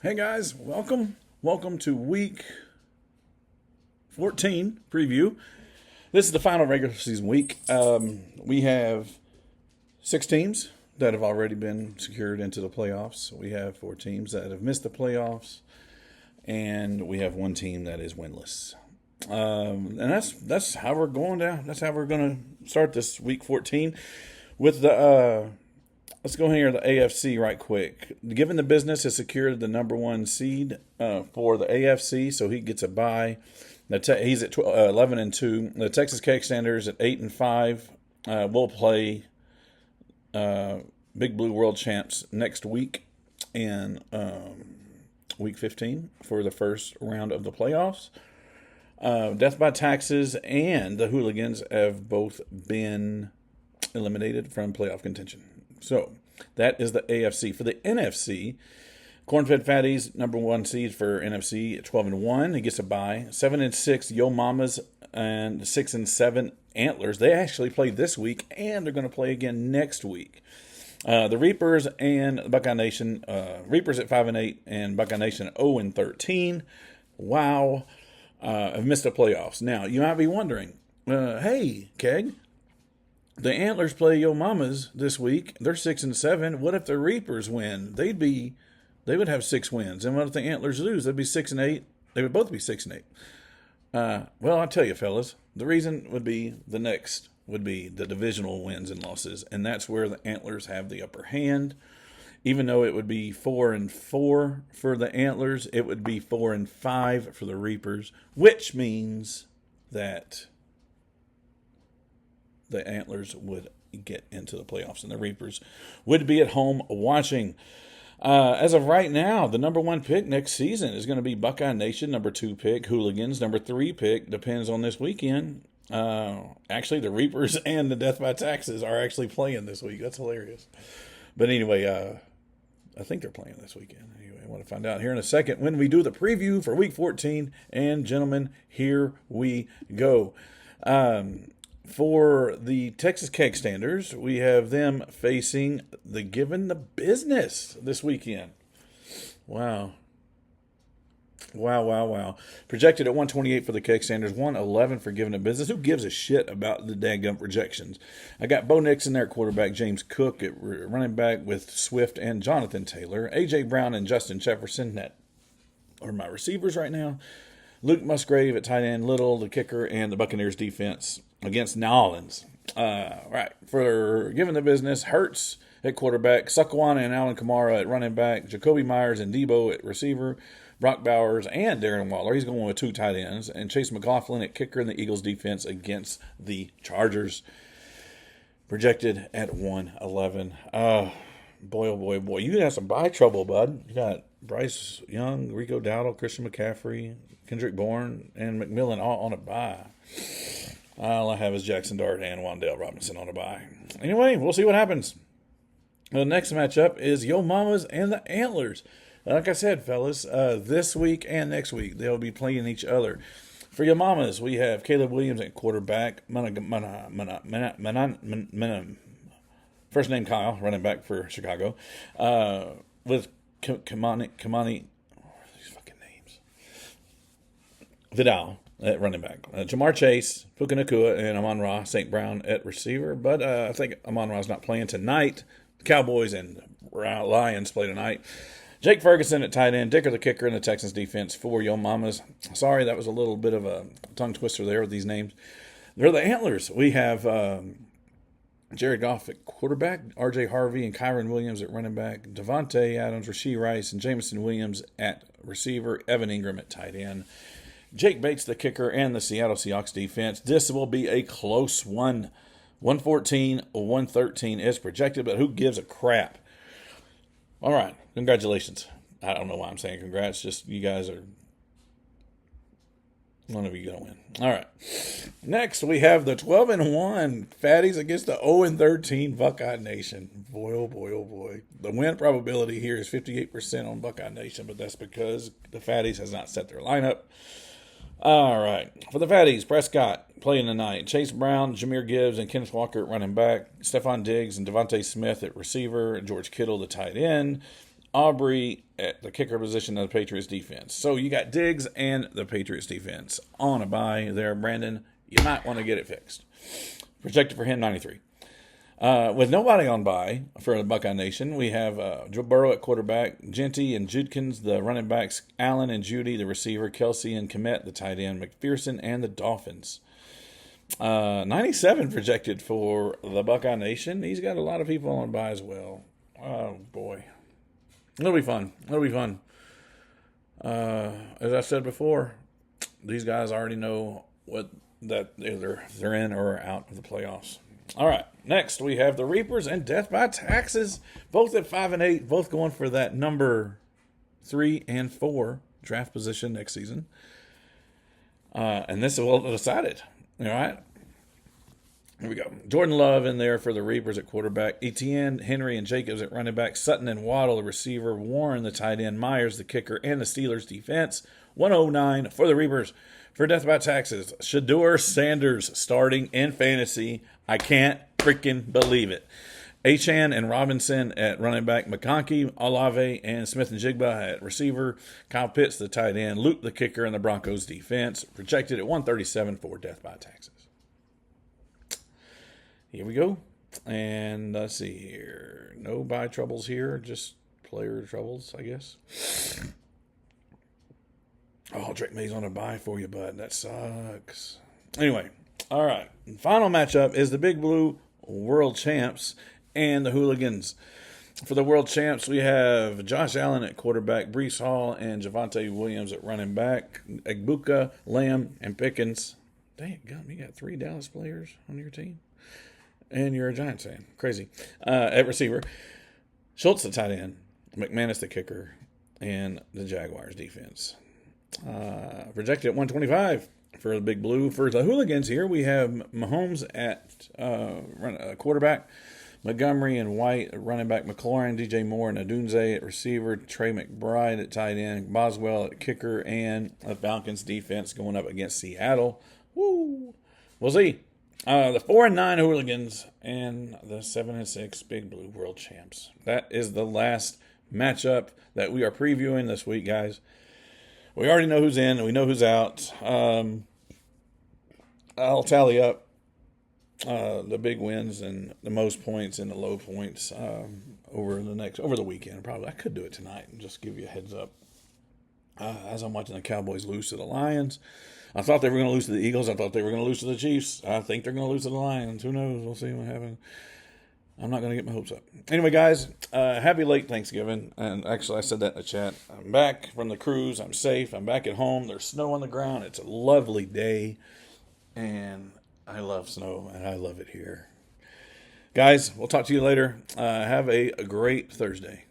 Hey guys, welcome to week 14 preview. This is the final regular season week. We have 6 teams that have already been secured into the playoffs. We have 4 teams that have missed the playoffs, and we have 1 team that is winless. And that's how we're going down. That's how we're going to start this week 14 with the. Let's go here to the AFC right quick. Given the business has secured the number 1 seed for the AFC, so he gets a bye. He's at 11-2. The Texas Standards at 8-5. We'll play Big Blue World Champs next week in week 15 for the first round of the playoffs. Death by Taxes and the Hooligans have both been eliminated from playoff contention. So that is the AFC. For the NFC, Corn-Fed Fatties, number 1 seed for NFC at 12-1. He gets a bye. 7-6, Yo Mamas, and 6-7, Antlers. They actually played this week, and they're going to play again next week. The Reapers and Buckeye Nation. Reapers at 5-8, and Buckeye Nation at 0-13. Wow. Have missed the playoffs. Now, you might be wondering, hey, Keg, the Antlers play Yo Mamas this week. They're 6-7. What if the Reapers win? They would have 6 wins. And what if the Antlers lose? They'd be 6-8. They would both be 6-8. Well, I'll tell you, fellas, the reason would be the divisional wins and losses, and that's where the Antlers have the upper hand. Even though it would be 4-4 for the Antlers, it would be 4-5 for the Reapers, which means that the Antlers would get into the playoffs, and the Reapers would be at home watching. As of right now, the number 1 pick next season is going to be Buckeye Nation. Number 2 pick, Hooligans. Number 3 pick depends on this weekend. Actually, the Reapers and the Death by Taxes are actually playing this week. That's hilarious. But anyway, I think they're playing this weekend. Anyway, I want to find out here in a second when we do the preview for week 14. And gentlemen, here we go. For the Texas Keg Standards, we have them facing the Given the Business this weekend. Wow. Projected at 128 for the Keg Standards, 111 for Given the Business. Who gives a shit about the daggum projections? I got Bo Nix in there at quarterback, James Cook at running back with Swift and Jonathan Taylor, A.J. Brown and Justin Jefferson. That are my receivers right now. Luke Musgrave at tight end, Little, the kicker, and the Buccaneers defense against Nolans. Right. For Given the Business, Hurts at quarterback, Suckwan and Alvin Kamara at running back, Jacoby Myers and Debo at receiver, Brock Bowers and Darren Waller. He's going with 2 tight ends, and Chase McLaughlin at kicker in the Eagles defense against the Chargers. Projected at 111. Boy, oh boy, boy. You got some bye trouble, bud. You got Bryce Young, Rico Dowdle, Christian McCaffrey, Kendrick Bourne, and McMillan all on a bye. All I have is Jackson Dart and Wandale Robinson on a bye. Anyway, we'll see what happens. The next matchup is Yo Mamas and the Antlers. Like I said, fellas, this week and next week, they'll be playing each other. For Yo Mamas, we have Caleb Williams at quarterback. First name Kyle, running back for Chicago. With Kamani, these fucking names. Vidal at running back. Jamar Chase, Puka Nakua, and Amon-Ra St. Brown at receiver. But I think Amon-Ra's not playing tonight. The Cowboys and Lions play tonight. Jake Ferguson at tight end, Dicker the kicker in the Texans defense for Yo Mamas. Sorry, that was a little bit of a tongue twister there with these names. They're the Antlers. We have Jared Goff at quarterback, R.J. Harvey and Kyron Williams at running back, Devontae Adams, Rasheed Rice, and Jamison Williams at receiver, Evan Ingram at tight end, Jake Bates the kicker, and the Seattle Seahawks defense. This will be a close one. 114-113 is projected, but who gives a crap? All right, congratulations. I don't know why I'm saying congrats. Just you guys are one of you going to win. All right. Next, we have the 12-1 Fatties against the 0-13 Buckeye Nation. Boy, oh boy, oh boy. The win probability here is 58% on Buckeye Nation, but that's because the Fatties has not set their lineup. All right. For the Fatties, Prescott playing tonight. Chase Brown, Jahmyr Gibbs, and Kenneth Walker at running back. Stephon Diggs and Devontae Smith at receiver. George Kittle, the tight end. Aubrey at the kicker position of the Patriots defense. So you got Diggs and the Patriots defense on a bye there, Brandon. You might want to get it fixed. Projected for him 93. With nobody on bye for the Buckeye Nation, we have Joe Burrow at quarterback, Genty and Judkins, the running backs, Allen and Judy, the receiver, Kelsey and Kmet, the tight end, McPherson, and the Dolphins. 97 projected for the Buckeye Nation. He's got a lot of people on bye as well. Oh, boy. It'll be fun. As I said before, these guys already know what that either they're in or out of the playoffs. All right, next we have the Reapers and Death by Taxes, both at 5 and 8, both going for that number 3 and 4 draft position next season. And this is well decided. All right. Here we go. Jordan Love in there for the Reapers at quarterback. Etienne, Henry, and Jacobs at running back. Sutton and Waddle, the receiver. Warren, the tight end. Myers, the kicker. And the Steelers defense. 109 for the Reapers. For Death by Taxes, Shedeur Sanders starting in fantasy. I can't freaking believe it. Achan and Robinson at running back. McConkey, Olave, and Smith and Jigba at receiver. Kyle Pitts, the tight end. Luke, the kicker, and the Broncos defense. Projected at 137 for Death by Taxes. Here we go. And let's see here. No bye troubles here. Just player troubles, I guess. Oh, Drake May's on a bye for you, bud. That sucks. Anyway, all right. Final matchup is the Big Blue World Champs and the Hooligans. For the World Champs, we have Josh Allen at quarterback, Breece Hall and Javonte Williams at running back, Egbuka, Lamb, and Pickens. Dang, you got 3 Dallas players on your team? And you're a Giants fan. Crazy. At receiver, Schultz the tight end, McManus the kicker, and the Jaguars defense. Projected at 125 for the Big Blue. For the Hooligans here, we have Mahomes at quarterback, Montgomery and White at running back, McLaurin, DJ Moore, and Adunze at receiver, Trey McBride at tight end, Boswell at kicker, and the Falcons defense going up against Seattle. Woo! We'll see. The 4 and 9 Hooligans and the 7 and 6 Big Blue World Champs. That is the last matchup that we are previewing this week, guys. We already know who's in and we know who's out. I'll tally up the big wins and the most points and the low points over the weekend. Probably I could do it tonight and just give you a heads up. As I'm watching the Cowboys lose to the Lions. I thought they were going to lose to the Eagles. I thought they were going to lose to the Chiefs. I think they're going to lose to the Lions. Who knows? We'll see what happens. I'm not going to get my hopes up. Anyway, guys, happy late Thanksgiving. And actually, I said that in the chat. I'm back from the cruise. I'm safe. I'm back at home. There's snow on the ground. It's a lovely day. And I love snow, and I love it here. Guys, we'll talk to you later. Have a great Thursday.